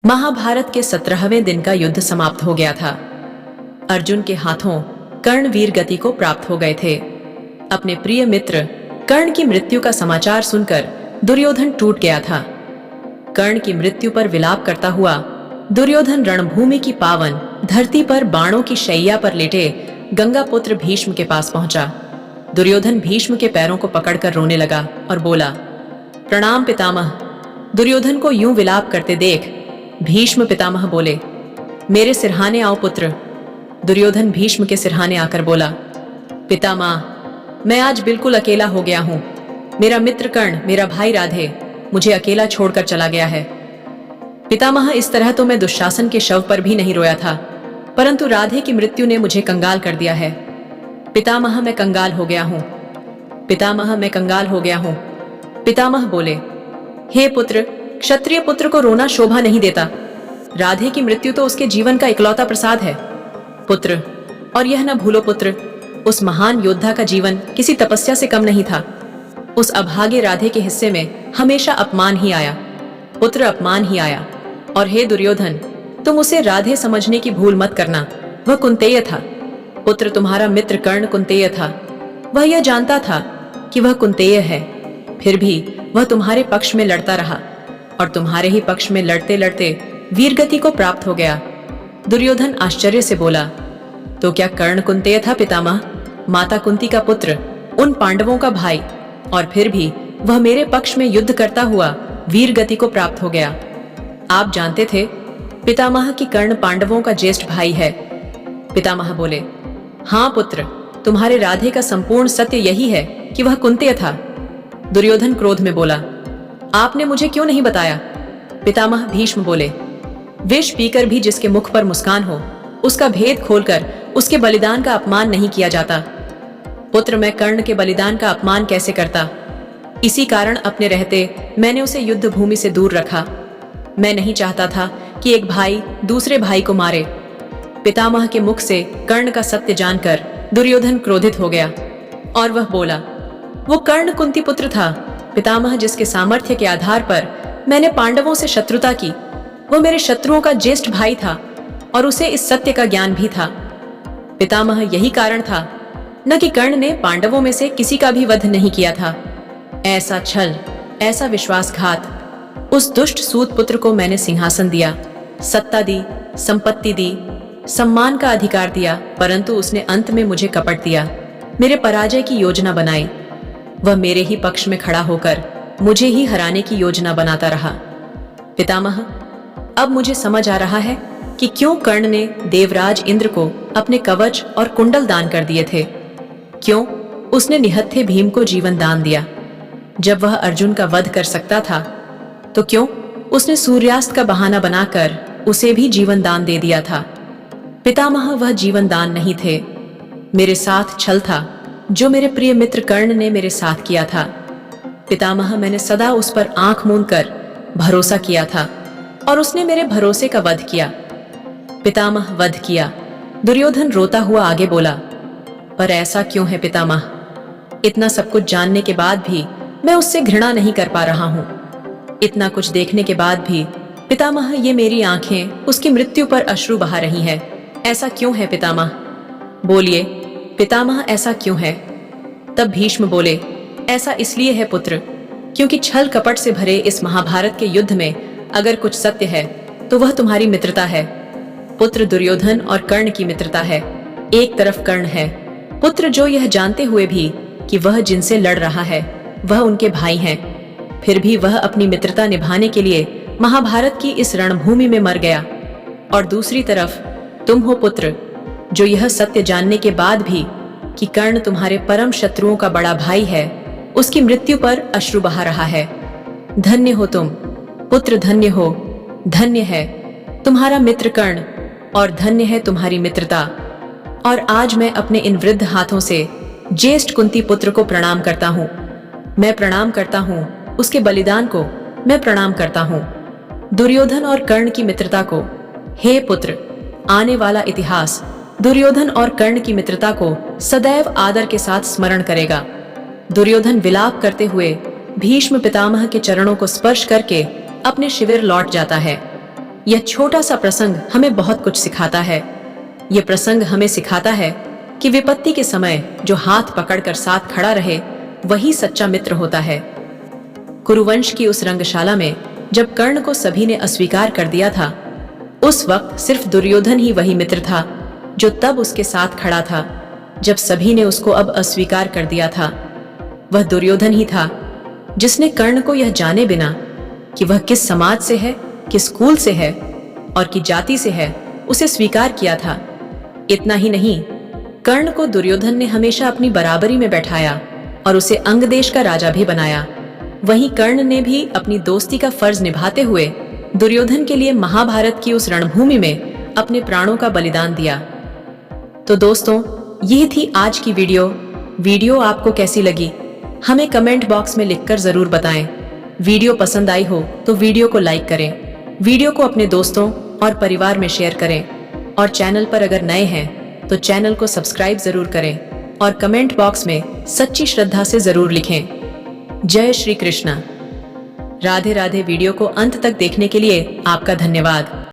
महाभारत के 17वें दिन का युद्ध समाप्त हो गया था। अर्जुन के हाथों कर्ण वीर गति को प्राप्त हो गए थे। अपने प्रिय मित्र कर्ण की मृत्यु का समाचार सुनकर दुर्योधन टूट गया था। कर्ण की मृत्यु पर विलाप करता हुआ दुर्योधन रणभूमि की पावन धरती पर बाणों की शैया पर लेटे गंगा पुत्र भीष्म के पास पहुंचा। दुर्योधन भीष्म के पैरों को पकड़कर रोने लगा और बोला, प्रणाम पितामह। दुर्योधन को यूं विलाप करते देख भीष्म पितामह बोले, मेरे सिरहाने आओ पुत्र। दुर्योधन भीष्म के सिरहाने आकर बोला, पितामह, मैं आज बिल्कुल अकेला हो गया हूं। मेरा मित्र कर्ण, मेरा भाई राधे मुझे अकेला छोड़कर चला गया है। पितामह, इस तरह तो मैं दुशासन के शव पर भी नहीं रोया था, परंतु राधे की मृत्यु ने मुझे कंगाल कर दिया है। पितामह, मैं कंगाल हो गया हूं। पितामह, मैं कंगाल हो गया हूं। पितामह बोले, हे पुत्र, क्षत्रिय पुत्र को रोना शोभा नहीं देता। राधे की मृत्यु तो उसके जीवन का इकलौता प्रसाद है पुत्र। और यह न भूलो पुत्र, उस महान योद्धा का जीवन किसी तपस्या से कम नहीं था। उस अभागे राधे के हिस्से में हमेशा अपमान ही आया पुत्र, अपमान ही आया। और हे दुर्योधन, तुम उसे राधे समझने की भूल मत करना। वह कुंतेय था पुत्र। तुम्हारा मित्र कर्ण कुंतेय था। वह यह जानता था कि वह कुंतेय है, फिर भी वह तुम्हारे पक्ष में लड़ता रहा और तुम्हारे ही पक्ष में लड़ते लड़ते वीरगति को प्राप्त हो गया। दुर्योधन आश्चर्य से बोला, तो क्या कर्ण कुंतेय था पितामह? माता कुंती का पुत्र, उन पांडवों का भाई, और फिर भी वह मेरे पक्ष में युद्ध करता हुआ वीरगति को प्राप्त हो गया। आप जानते थे पितामह कि कर्ण पांडवों का ज्येष्ठ भाई है। पितामह बोले, हाँ पुत्र, तुम्हारे राधे का संपूर्ण सत्य यही है कि वह कुंतेय था। दुर्योधन क्रोध में बोला, आपने मुझे क्यों नहीं बताया? पितामह भीष्म बोले, विष पीकर भी जिसके मुख पर मुस्कान हो, उसका भेद खोलकर उसके बलिदान का अपमान नहीं किया जाता। पुत्र, मैं कर्ण के बलिदान का अपमान कैसे करता? इसी कारण अपने रहते मैंने उसे युद्ध भूमि से दूर रखा। मैं नहीं चाहता था कि एक भाई दूसरे भाई को मारे। पितामह के मुख से कर्ण का सत्य जानकर दुर्योधन क्रोधित हो गया और वह बोला, वो कर्ण कुंती पुत्र था पितामह, जिसके सामर्थ्य के आधार पर मैंने पांडवों से शत्रुता की। वो मेरे शत्रुओं का ज्येष्ठ भाई था और उसे इस सत्य का ज्ञान भी था। पितामह, यही कारण था न कि कर्ण ने पांडवों में से किसी का भी वध नहीं किया था। ऐसा छल, ऐसा विश्वासघात, उस दुष्ट सूत पुत्र को मैंने सिंहासन दिया, सत्ता दी, संपत्ति दी, सम्मान का अधिकार दिया, परंतु उसने अंत में मुझे कपट दिया, मेरे पराजय की योजना बनाई। वह मेरे ही पक्ष में खड़ा होकर मुझे ही हराने की योजना बनाता रहा। पितामह, अब मुझे समझ आ रहा है कि क्यों कर्ण ने देवराज इंद्र को अपने कवच और कुंडल दान कर दिए थे, क्यों उसने निहत्थे भीम को जीवन दान दिया। जब वह अर्जुन का वध कर सकता था तो क्यों उसने सूर्यास्त का बहाना बनाकर उसे भी जीवन दान दे दिया था। पितामह, वह जीवन दान नहीं थे, मेरे साथ छल था जो मेरे प्रिय मित्र कर्ण ने मेरे साथ किया था। पितामह, मैंने सदा उस पर आंख मूंद कर भरोसा किया था और उसने मेरे भरोसे का वध किया। पितामह, वध किया। दुर्योधन रोता हुआ आगे बोला, पर ऐसा क्यों है पितामह? इतना सब कुछ जानने के बाद भी मैं उससे घृणा नहीं कर पा रहा हूं। इतना कुछ देखने के बाद भी पितामह, ये मेरी आंखें उसकी मृत्यु पर अश्रु बहा रही हैं। ऐसा क्यों है पितामह? बोलिए पितामह, ऐसा क्यों है? तब भीष्म बोले, ऐसा इसलिए है पुत्र, क्योंकि छल कपट से भरे इस महाभारत के युद्ध में अगर कुछ सत्य है तो वह तुम्हारी मित्रता है पुत्र। दुर्योधन और कर्ण की मित्रता है। एक तरफ कर्ण है पुत्र, जो यह जानते हुए भी कि वह जिनसे लड़ रहा है वह उनके भाई हैं, फिर भी वह अपनी मित्रता निभाने के लिए महाभारत की इस रणभूमि में मर गया। और दूसरी तरफ तुम हो पुत्र, जो यह सत्य जानने के बाद भी कि कर्ण तुम्हारे परम शत्रुओं का बड़ा भाई है, उसकी मृत्यु पर अश्रु बहा रहा है। धन्य हो तुम पुत्र, धन्य हो, धन्य है तुम्हारा मित्र कर्ण और धन्य है तुम्हारी मित्रता। और आज मैं अपने इन वृद्ध हाथों से ज्येष्ठ कुंती पुत्र को प्रणाम करता हूँ। मैं प्रणाम करता हूँ उसके बलिदान को, मैं प्रणाम करता हूँ दुर्योधन और कर्ण की मित्रता को। हे पुत्र, आने वाला इतिहास दुर्योधन और कर्ण की मित्रता को सदैव आदर के साथ स्मरण करेगा। दुर्योधन विलाप करते हुए भीष्म पितामह के चरणों को स्पर्श करके अपने शिविर लौट जाता है। यह छोटा सा प्रसंग हमें बहुत कुछ सिखाता है। यह प्रसंग हमें सिखाता है कि विपत्ति के समय जो हाथ पकड़कर साथ खड़ा रहे वही सच्चा मित्र होता है। कुरुवंश की उस रंगशाला में जब कर्ण को सभी ने अस्वीकार कर दिया था, उस वक्त सिर्फ दुर्योधन ही वही मित्र था जो तब उसके साथ खड़ा था जब सभी ने उसको अब अस्वीकार कर दिया था। वह दुर्योधन ही था जिसने कर्ण को यह जाने बिना कि वह किस समाज से है, किस कुल से है और की जाति से है, उसे स्वीकार किया था। इतना ही नहीं, कर्ण को दुर्योधन ने हमेशा अपनी बराबरी में बैठाया और उसे अंग देश का राजा भी बनाया। वहीं कर्ण ने भी अपनी दोस्ती का फर्ज निभाते हुए दुर्योधन के लिए महाभारत की उस रणभूमि में अपने प्राणों का बलिदान दिया। तो दोस्तों, यह थी आज की वीडियो आपको कैसी लगी हमें कमेंट बॉक्स में लिखकर जरूर बताएं। वीडियो पसंद आई हो तो वीडियो को लाइक करें, वीडियो को अपने दोस्तों और परिवार में शेयर करें और चैनल पर अगर नए हैं तो चैनल को सब्सक्राइब जरूर करें और कमेंट बॉक्स में सच्ची श्रद्धा से जरूर लिखें। जय श्री कृष्णा। राधे राधे। वीडियो को अंत तक देखने के लिए आपका धन्यवाद।